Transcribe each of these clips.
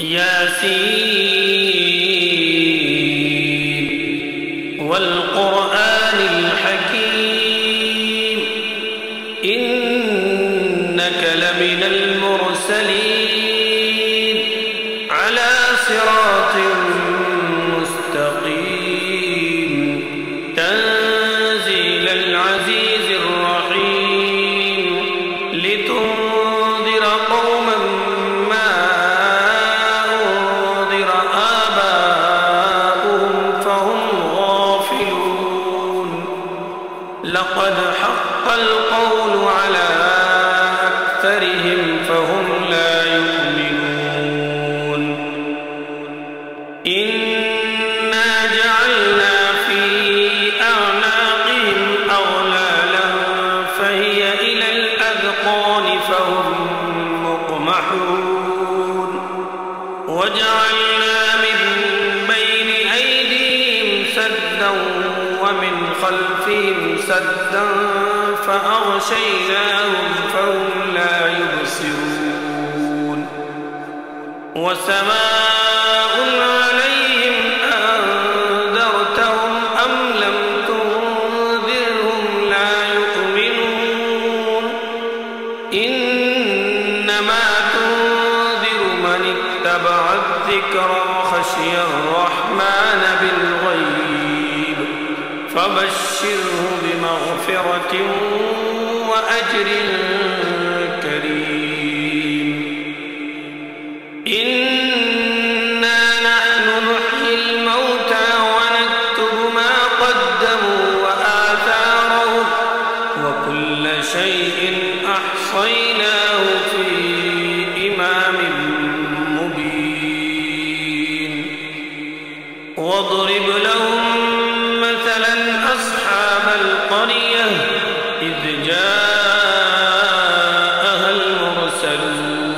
ياسين والقرآن الحكيم إنك لمن المرسلين على صراط مستقيم تنزيل العزيز الرحيم لتنذر قوما ما أنذر آباؤهم فهم غافلون لقد حق القول على أكثرهم فهم لا يؤمنون إنا جعلنا في أعناقهم أغلالا فهي إلى الأذقان فهم مقمحون وجعلنا من بين أيديهم سدا ومن خلفهم سدا فأغشيناهم فهم لا يبصرون وسواء عليهم أنذرتهم أم لم تنذرهم لا يؤمنون إنما تنذر من اتبع الذكر وخشي الرحمن بالغيب فبشره بمغفرة وأجر كريم إنا نحن نحيي الموتى ونكتب ما قدموا وآثارهم وكل شيء أحصيناه في إمام مبين واضرب لهم مثلا أصحاب القرية إذ جاءها المرسلون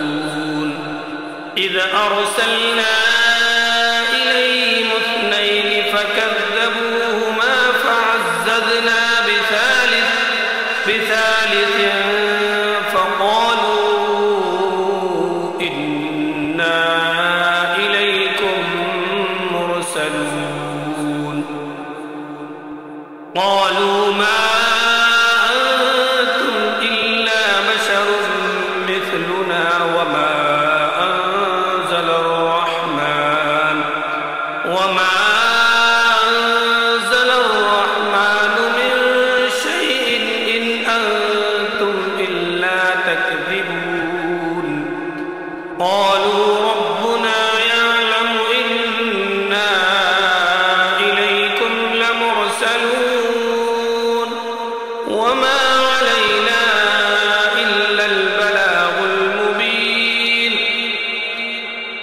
إذ أرسلنا إليهم اثنين فكذبوهما فعززنا بثالث فقالوا إنا إليكم مرسلون قالوا ما أنتم إلا بشر مثلنا وما أنزل الرحمن من شيء إن أنتم إلا تكذبون قالوا ربنا يعلم إنا إليكم لمرسلون وما علينا إلا البلاغ المبين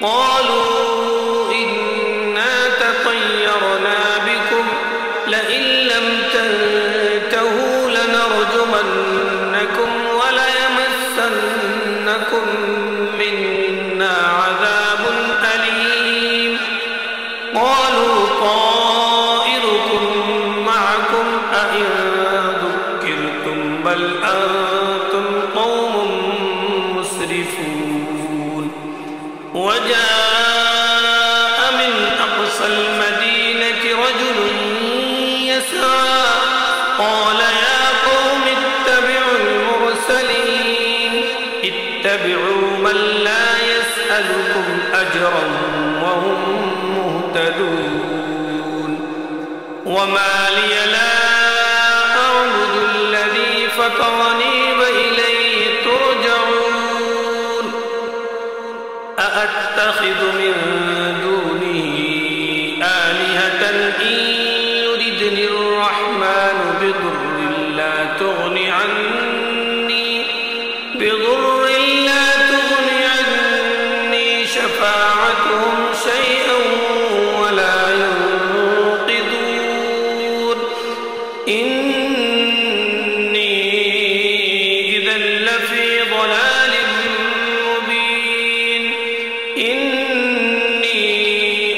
قالوا إنا تطيرنا بكم لئن لم تنتهوا لنرجمنكم وليمسنكم منا عذاب أليم قالوا طائركم معكم أئن ذكرتم بل أنتم قوم مسرفون وجاء من أقصى المدينة رجل يسعى قال يا قوم اتبعوا المرسلين اتبعوا من لا يسألكم أجرا وهم مهتدون وما لي لا أعبد الذي فطرني وإليه ترجعون أأتخذ من دونه آلهة إن يردني الرحمن بضر لا تغن عني شفاعتهم شيئا ولا ينقذون إني إذا لفي ضلال مبين إني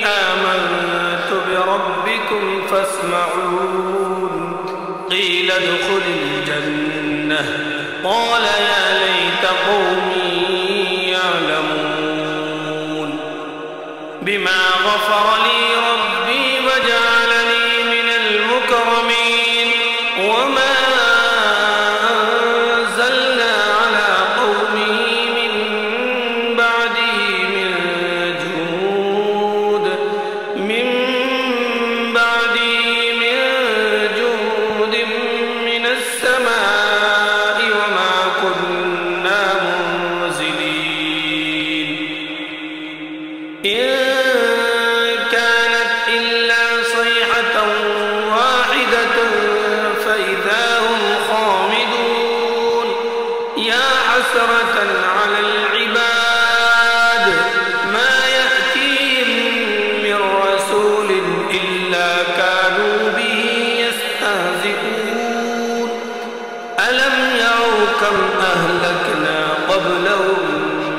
آمنت بربكم فاسمعون قيل ادخل الجنة قال يا ليت قومي يعلمون بما غفر لي ربي وجعلني من المكرمين وما أنزلنا على قومه من بعده من جود من السماء وما كنا منزلين إن كانت إلا صيحة واحدة فإذا هم خامدون يا حسرة على العباد ما يأتيهم من رسول إلا كانوا به يستهزئون ألم يروا كم أهلكنا قبلهم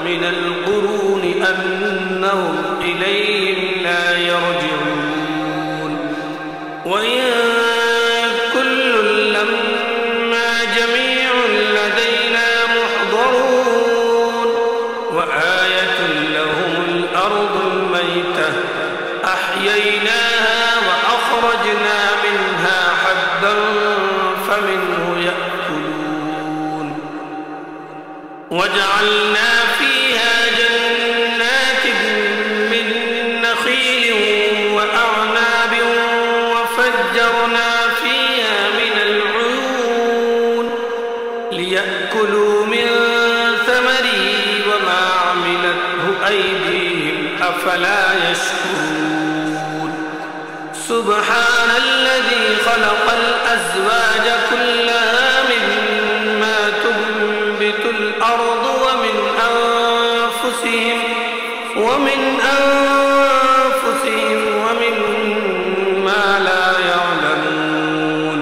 من القرون أنهم إليهم لا يرجعون وإن كل لما جميع لدينا محضرون وآية لهم الأرض الميتة أحييناها وأخرجنا منها حبا فمنه يأكلون وجعلنا فيها جنات من نخيل وأعناب وفجرنا فيها من العيون ليأكلوا من ثمره وما عملته أيديهم أفلا يشكرون سبحان الذي خلق الأزواج كلها مما تنبت الأرض ومن أنفسهم ومما لا يعلمون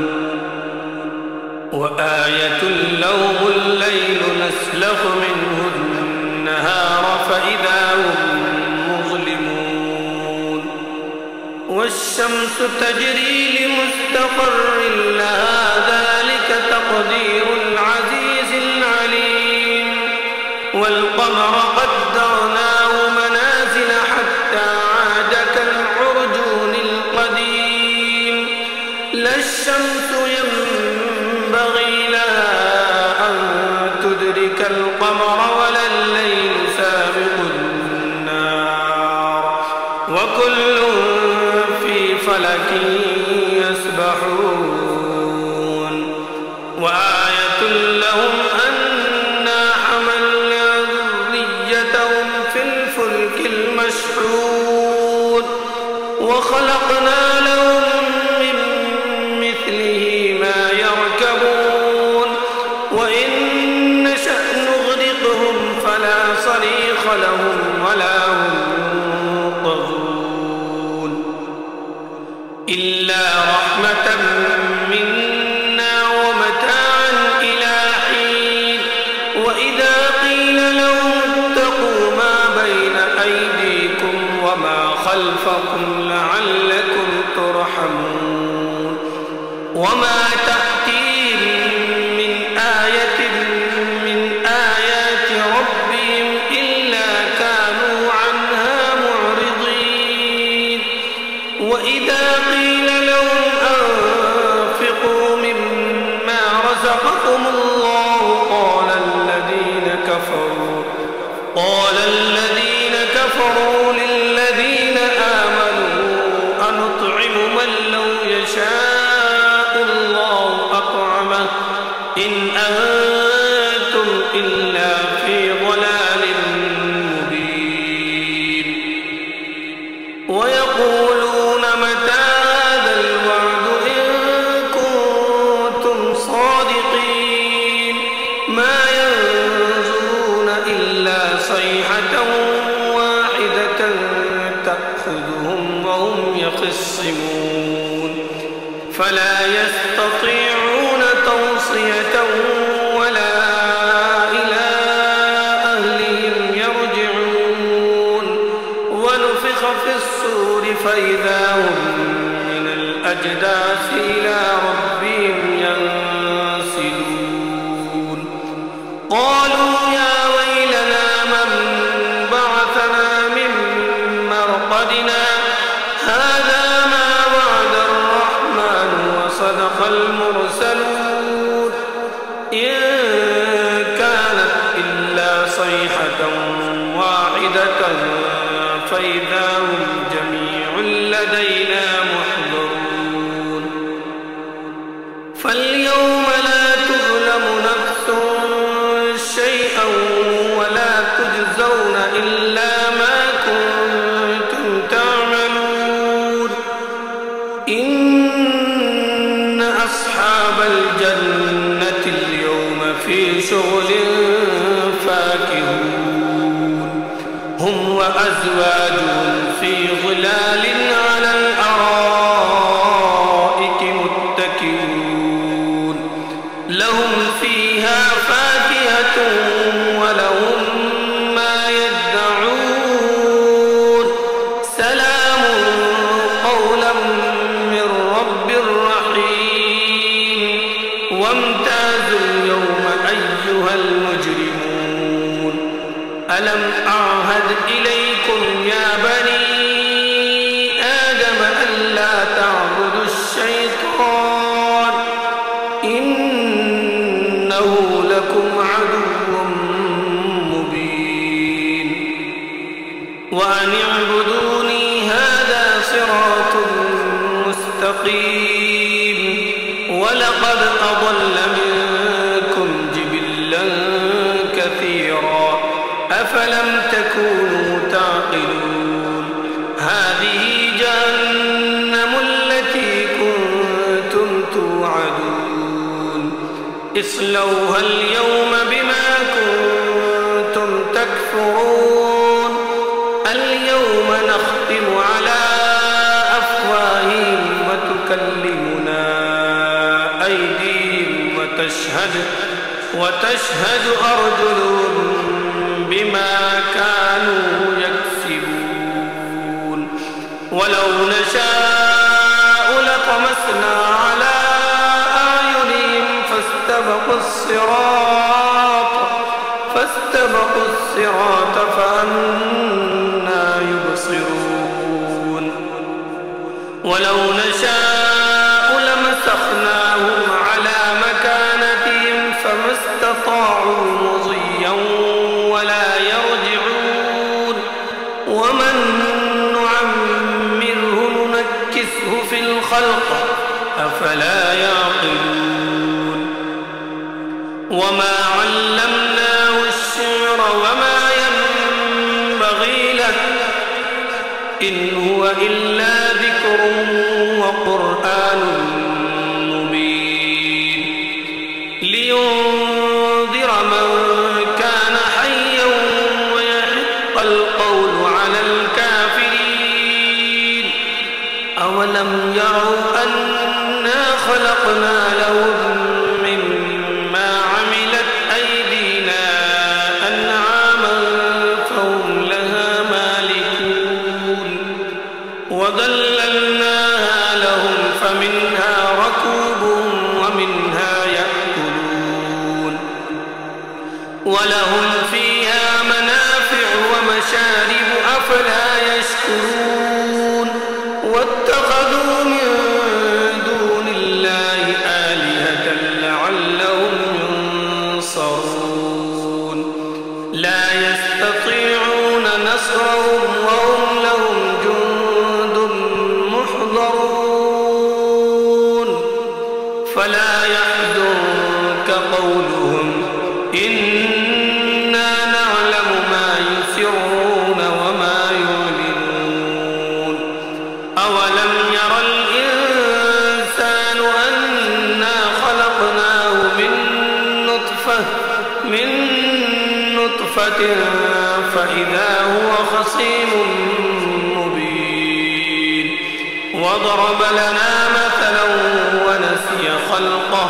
وآية لهم الليل نسلخ منه النهار فإذا هم مظلمون والشمس تجري لمستقر لها ذلك تقدير العزيز العليم والقمر قدرناه منازل حتى عاد كالعرجون القديم لا الشمس ينبغي لها أن تدرك القمر ولا الليل سابق النار وكل في فلك يسبحون وآية لهم أنا حملنا ذريتهم في الفلك المشحون وخلقنا لهم من مثله ما يركبون وإن نشأ نغرقهم فلا صريخ لهم ولا هم ينقذون إلا رحمة منا ومتاعا إلى حين وإذا قيل لهم اتقوا ما بين أيديكم وما خلفكم لعلكم ترحمون وما تأتيهم من آية من آيات ربهم إلا كانوا عنها معرضين وإذا قيل لهم أنفقوا مما رزقكم الله قال الذين كفروا للذين آمنوا أنطعم من لو يشاء الله أطعمه إن أنتم إلا في ضلال مبين ويقولون متى هذا الوعد إن كنتم صادقين ما ينظرون إلا صيحة واحدة تأخذهم وهم يخصمون فلا يستطيعون توصية ولا إلى أهلهم يرجعون ونفخ في الصور فإذا هم من الأجداث إلى ربهم ينسلون قالوا يا ويلنا من بعثنا من مرقدنا معتقدنا هذا ما وعد الرحمن وصدق المرسلون إن كانت إلا صيحة واحدة فإذا هم جميع لدينا محضرون فاليوم لا تظلم نفس شيئا ولا تجزون إلا ما كنتم تعملون إن أصحاب الجنة اليوم في شغل فاكهون هم وأزواجهم في ظلال على الأرائك متكئون لهم فيها فاكهة ولهم ما يدعون سلام قولا من رب رحيم وامتازوا اليوم أيها المجرمون ألم أعهد إليكم يا بني آدم ألا تعبدوا الشيطان إنه لكم عدو مبين وأن اعبدوني هذا صراط مستقيم ولقد أضل منكم جبلا كثيرا أفلم تكونوا تعقلون هذه جهنم التي كنتم توعدون اصلوها اليوم بما كنتم تكفرون اليوم نختم على أفواههم وتكلمنا أيديهم وتشهد أرجلهم بما كانوا يكسبون ولو نشاء لطمسنا على أعينهم فاستبقوا الصراط فأنى يبصرون ولو نشاء لمسخناهم على مكانتهم فما استطاعوا مضيا ولا يرجعون ومن نعمره ننكسه في الخلق أفلا يعقلون وما علمناه الشعر وما ينبغي له إن هو إلا ذكر وقرآن مبين لينذر من كان حيا ويحق القول على الكافرين أولم يروا أنا خلقنا لهم مما عملت أيدينا أنعاما فهم لها مالكون وذللناها لهم فمنها ركوبهم ومنها يأكلون ولهم فيها منافع ومشارب أفلا يشكرون واتخذوا من دون الله آلهة لعلهم ينصرون لا يستطيعون نصرهم وهم لهم جند محضرون فلا يحزنك قولهم إنا نعلم ما يسرون وما يعلنون أولم ير الإنسان أنا خلقناه من نطفة فإذا هو خصيم مبين وضرب لنا مثلا ونسي خلقه